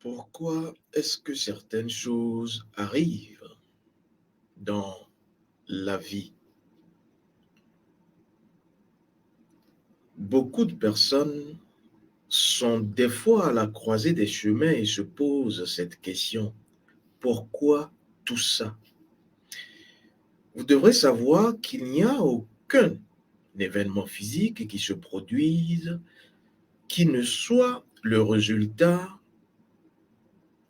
Pourquoi est-ce que certaines choses arrivent dans la vie? Beaucoup de personnes sont des fois à la croisée des chemins et se posent cette question. Pourquoi tout ça? Vous devrez savoir qu'il n'y a aucun événement physique qui se produise qui ne soit le résultat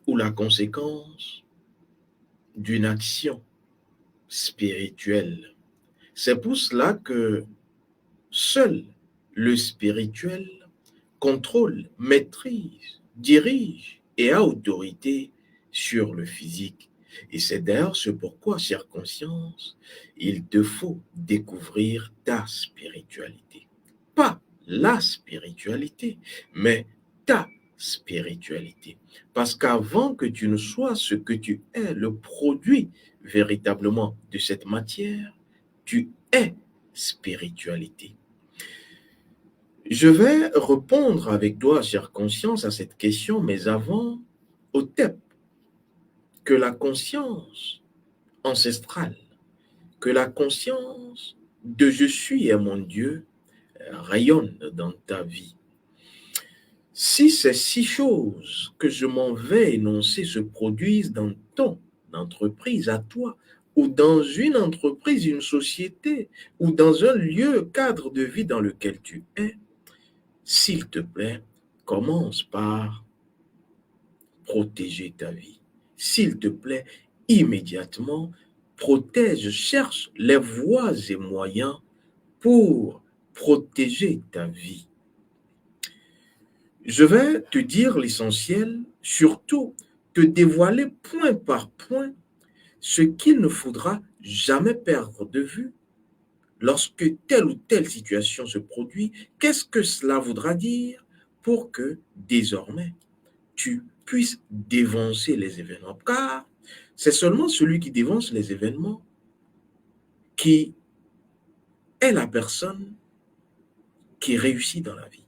ou la conséquence d'une action spirituelle. C'est pour cela que seul le spirituel contrôle, maîtrise, dirige et a autorité sur le physique. Et c'est d'ailleurs ce pourquoi, chère conscience, il te faut découvrir ta spiritualité. Pas la spiritualité, mais ta spiritualité. Parce qu'avant que tu ne sois ce que tu es, le produit véritablement de cette matière, tu es spiritualité. Je vais répondre avec toi, chère conscience, à cette question, mais avant, au thème que la conscience ancestrale, que la conscience de je suis et mon Dieu rayonne dans ta vie. Si ces 6 choses que je m'en vais énoncer se produisent dans ton entreprise à toi, ou dans une entreprise, une société, ou dans un lieu, cadre de vie dans lequel tu es, s'il te plaît, commence par protéger ta vie. S'il te plaît, immédiatement, protège, cherche les voies et moyens pour protéger ta vie. Je vais te dire l'essentiel, surtout te dévoiler point par point ce qu'il ne faudra jamais perdre de vue lorsque telle ou telle situation se produit. Qu'est-ce que cela voudra dire pour que désormais tu puisses dévancer les événements? Car c'est seulement celui qui dévance les événements qui est la personne qui réussit dans la vie.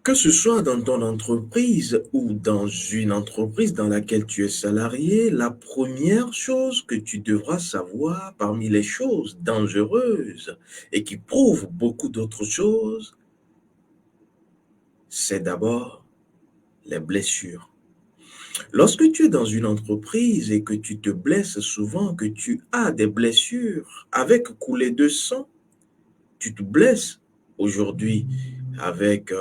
Que ce soit dans ton entreprise ou dans une entreprise dans laquelle tu es salarié, la première chose que tu devras savoir parmi les choses dangereuses et qui prouvent beaucoup d'autres choses, c'est d'abord les blessures. Lorsque tu es dans une entreprise et que tu te blesses souvent, que tu as des blessures avec coulée de sang, tu te blesses aujourd'hui avec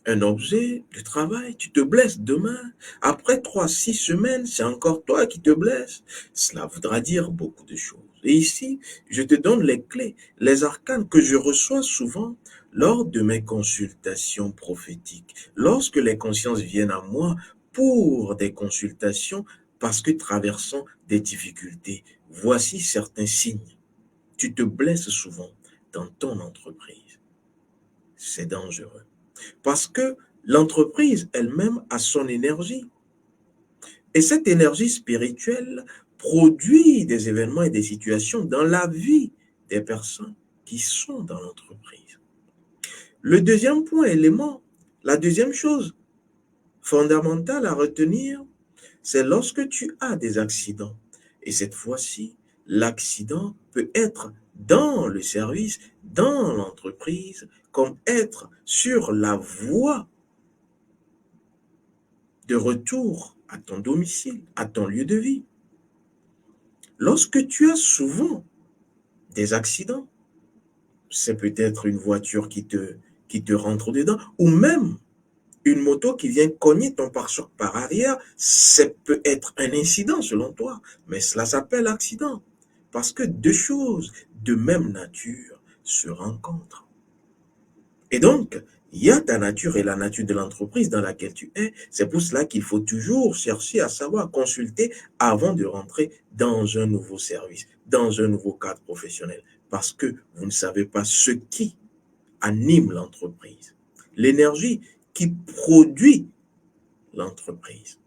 un objet de travail, tu te blesses demain. Après 3, 6 semaines, c'est encore toi qui te blesses. Cela voudra dire beaucoup de choses. Et ici, je te donne les clés, les arcanes que je reçois souvent lors de mes consultations prophétiques. Lorsque les consciences viennent à moi pour des consultations parce que traversant des difficultés, voici certains signes. Tu te blesses souvent dans ton entreprise. C'est dangereux. Parce que l'entreprise elle-même a son énergie. Et cette énergie spirituelle produit des événements et des situations dans la vie des personnes qui sont dans l'entreprise. Le deuxième point, élément, la deuxième chose fondamentale à retenir, c'est lorsque tu as des accidents. Et cette fois-ci, l'accident peut être dans le service, dans l'entreprise, comme être sur la voie de retour à ton domicile, à ton lieu de vie. Lorsque tu as souvent des accidents, c'est peut-être une voiture qui te rentre dedans, ou même une moto qui vient cogner ton pare-choc par arrière, ça peut être un incident selon toi, mais cela s'appelle accident. Parce que deux choses de même nature se rencontrent. Et donc, il y a ta nature et la nature de l'entreprise dans laquelle tu es. C'est pour cela qu'il faut toujours chercher à savoir, consulter avant de rentrer dans un nouveau service, dans un nouveau cadre professionnel. Parce que vous ne savez pas ce qui anime l'entreprise, l'énergie qui produit l'entreprise.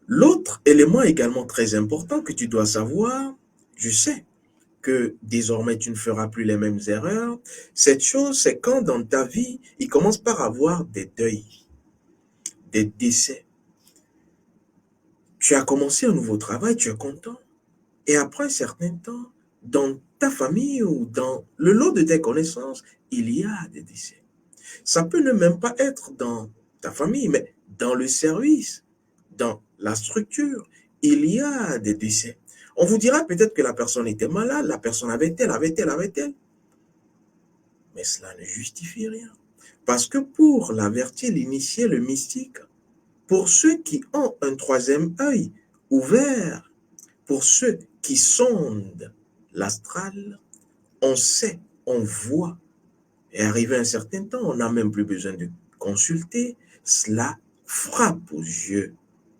L'autre élément également très important que tu dois savoir, je sais que désormais tu ne feras plus les mêmes erreurs, cette chose, c'est quand dans ta vie, il commence par avoir des deuils, des décès. Tu as commencé un nouveau travail, tu es content, et après un certain temps, dans ta famille ou dans le lot de tes connaissances, il y a des décès. Ça peut ne même pas être dans ta famille, mais dans le service, dans la structure, il y a des décès. On vous dira peut-être que la personne était malade, la personne avait-elle, mais cela ne justifie rien. Parce que pour l'avertir, l'initié, le mystique, pour ceux qui ont un troisième œil ouvert, pour ceux qui sondent l'astral, on sait, on voit. Et arrivé à un certain temps, on n'a même plus besoin de consulter. Cela frappe aux yeux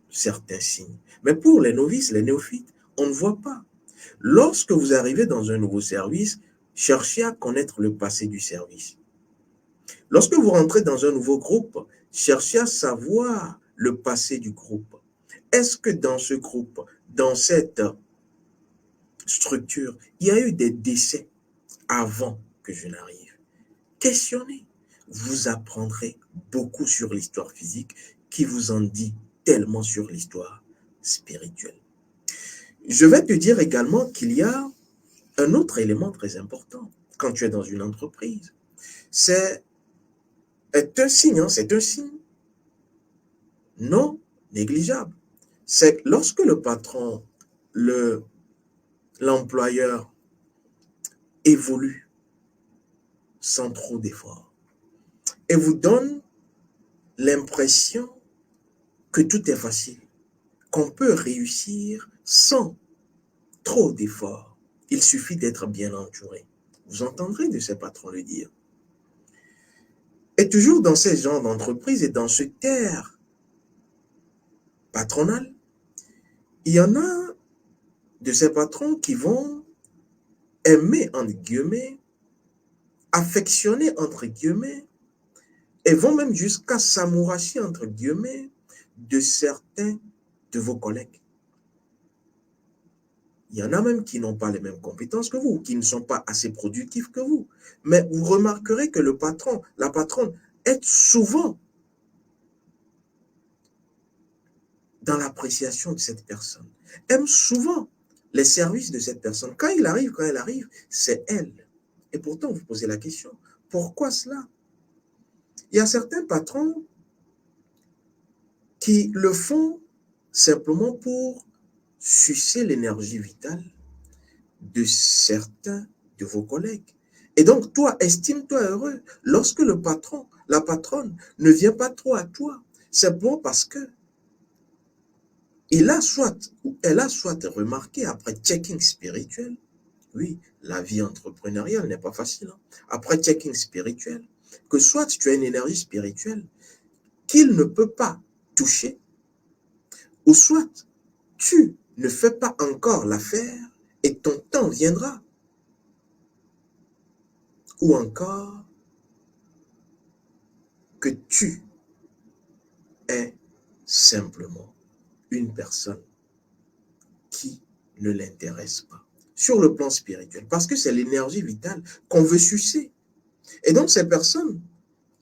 certains signes. Mais pour les novices, les néophytes, on ne voit pas. Lorsque vous arrivez dans un nouveau service, cherchez à connaître le passé du service. Lorsque vous rentrez dans un nouveau groupe, cherchez à savoir le passé du groupe. Est-ce que dans ce groupe, dans cette structure, il y a eu des décès avant que je n'arrive? Questionnez. Vous apprendrez beaucoup sur l'histoire physique qui vous en dit tellement sur l'histoire spirituelle. Je vais te dire également qu'il y a un autre élément très important quand tu es dans une entreprise. C'est c'est un signe non négligeable. C'est lorsque le patron, l'employeur évolue sans trop d'efforts et vous donne l'impression que tout est facile, qu'on peut réussir sans trop d'efforts. Il suffit d'être bien entouré. Vous entendrez de ces patrons le dire. Et toujours dans ces genres d'entreprises et dans ce terre patronal, il y en a de ces patrons qui vont aimer, entre guillemets, affectionner, entre guillemets, et vont même jusqu'à s'amouracher, entre guillemets, de certains de vos collègues. Il y en a même qui n'ont pas les mêmes compétences que vous, qui ne sont pas assez productifs que vous. Mais vous remarquerez que le patron, la patronne, est souvent dans l'appréciation de cette personne, aime souvent les services de cette personne. Quand elle arrive, c'est elle. Et pourtant, vous posez la question, pourquoi cela? Il y a certains patrons qui le font simplement pour sucer l'énergie vitale de certains de vos collègues. Et donc, toi, estime-toi heureux lorsque le patron, la patronne ne vient pas trop à toi, simplement parce que il a soit, ou elle a soit remarqué après checking spirituel, oui, la vie entrepreneuriale n'est pas facile, hein, après checking spirituel, que soit tu as une énergie spirituelle qu'il ne peut pas toucher, ou soit tu ne fais pas encore l'affaire et ton temps viendra. Ou encore que tu es simplement une personne qui ne l'intéresse pas sur le plan spirituel, parce que c'est l'énergie vitale qu'on veut sucer. Et donc ces personnes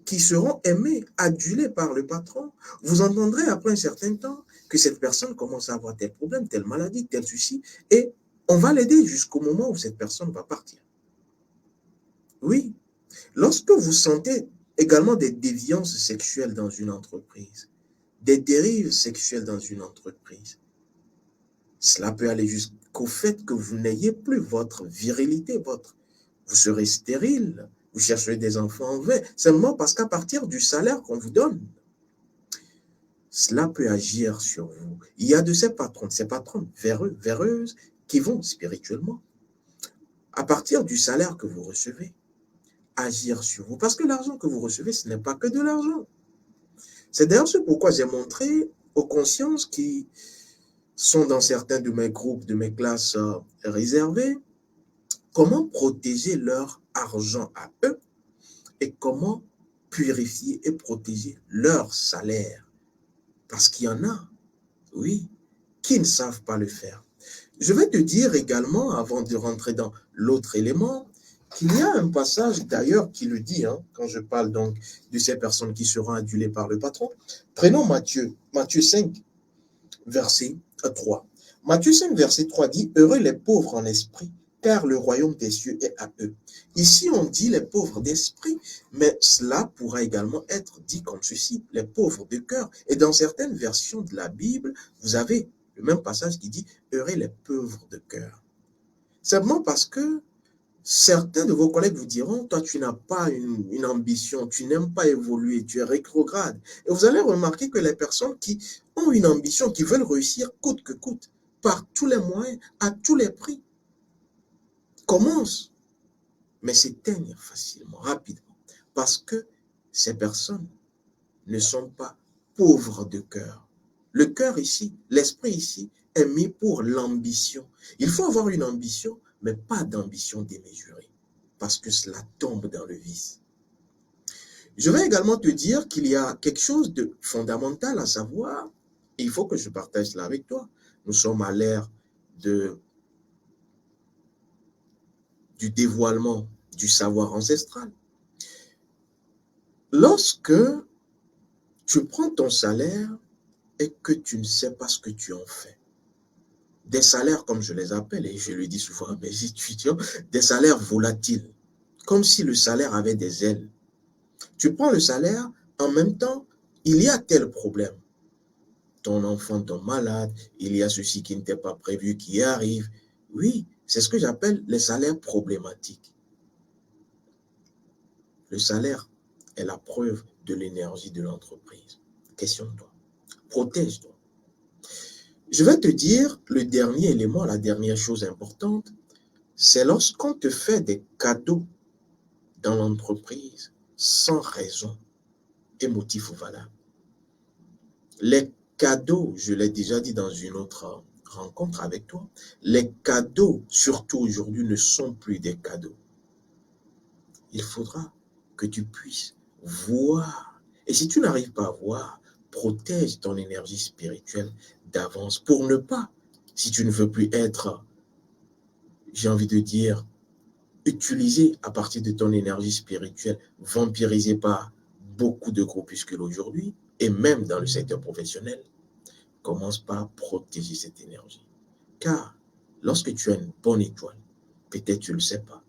qui seront aimées, adulées par le patron, vous entendrez après un certain temps que cette personne commence à avoir tel problème, telle maladie, tel souci, et on va l'aider jusqu'au moment où cette personne va partir. Oui, lorsque vous sentez également des déviances sexuelles dans une entreprise, des dérives sexuelles dans une entreprise, cela peut aller jusqu'au fait que vous n'ayez plus votre virilité, vous serez stérile, Vous chercherez des enfants en vain, seulement parce qu'à partir du salaire qu'on vous donne, cela peut agir sur vous. Il y a de ces patronnes véreuses, qui vont spirituellement, à partir du salaire que vous recevez, agir sur vous. Parce que l'argent que vous recevez, ce n'est pas que de l'argent. C'est d'ailleurs ce pourquoi j'ai montré aux consciences qui sont dans certains de mes groupes, de mes classes réservées, comment protéger leur argent à eux et comment purifier et protéger leur salaire. Parce qu'il y en a, oui, qui ne savent pas le faire. Je vais te dire également, avant de rentrer dans l'autre élément, qu'il y a un passage d'ailleurs qui le dit, quand je parle donc de ces personnes qui seront adulées par le patron. Prenons Matthieu 5, verset 3. Matthieu 5, verset 3 dit, « Heureux les pauvres en esprit, car le royaume des cieux est à eux. » Ici, on dit les pauvres d'esprit, mais cela pourra également être dit comme ceci, les pauvres de cœur. Et dans certaines versions de la Bible, vous avez le même passage qui dit « Heureux les pauvres de cœur ». Simplement parce que certains de vos collègues vous diront, toi, tu n'as pas une ambition, tu n'aimes pas évoluer, tu es rétrograde. Et vous allez remarquer que les personnes qui ont une ambition, qui veulent réussir coûte que coûte, par tous les moyens, à tous les prix, commencent, mais s'éteignent facilement, rapidement, parce que ces personnes ne sont pas pauvres de cœur. Le cœur ici, l'esprit ici, est mis pour l'ambition. Il faut avoir une ambition, mais pas d'ambition démesurée, parce que cela tombe dans le vice. Je vais également te dire qu'il y a quelque chose de fondamental à savoir, et il faut que je partage cela avec toi. Nous sommes à l'ère du dévoilement du savoir ancestral. Lorsque tu prends ton salaire et que tu ne sais pas ce que tu en fais, des salaires, comme je les appelle, et je le dis souvent à mes étudiants, des salaires volatiles, comme si le salaire avait des ailes. Tu prends le salaire, en même temps, il y a tel problème. Ton enfant tombe malade, il y a ceci qui n'était pas prévu qui arrive. Oui, c'est ce que j'appelle les salaires problématiques. Le salaire est la preuve de l'énergie de l'entreprise. Questionne-toi, protège-toi. Je vais te dire le dernier élément, la dernière chose importante, c'est lorsqu'on te fait des cadeaux dans l'entreprise sans raison et motif valable. Les cadeaux, je l'ai déjà dit dans une autre rencontre avec toi, les cadeaux, surtout aujourd'hui, ne sont plus des cadeaux. Il faudra que tu puisses voir. Et si tu n'arrives pas à voir, protège ton énergie spirituelle d'avance pour ne pas, si tu ne veux plus être, j'ai envie de dire, utilisé à partir de ton énergie spirituelle, vampirisé par beaucoup de groupuscules aujourd'hui, et même dans le secteur professionnel, commence par protéger cette énergie. Car lorsque tu as une bonne étoile, peut-être tu ne le sais pas,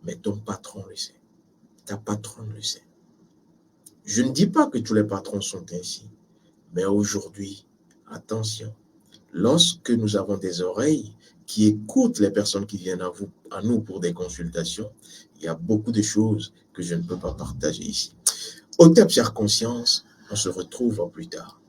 mais ton patron le sait, ta patronne le sait. Je ne dis pas que tous les patrons sont ainsi, mais aujourd'hui, attention, lorsque nous avons des oreilles qui écoutent les personnes qui viennent à nous pour des consultations, il y a beaucoup de choses que je ne peux pas partager ici. Au terme, chère conscience, on se retrouve plus tard.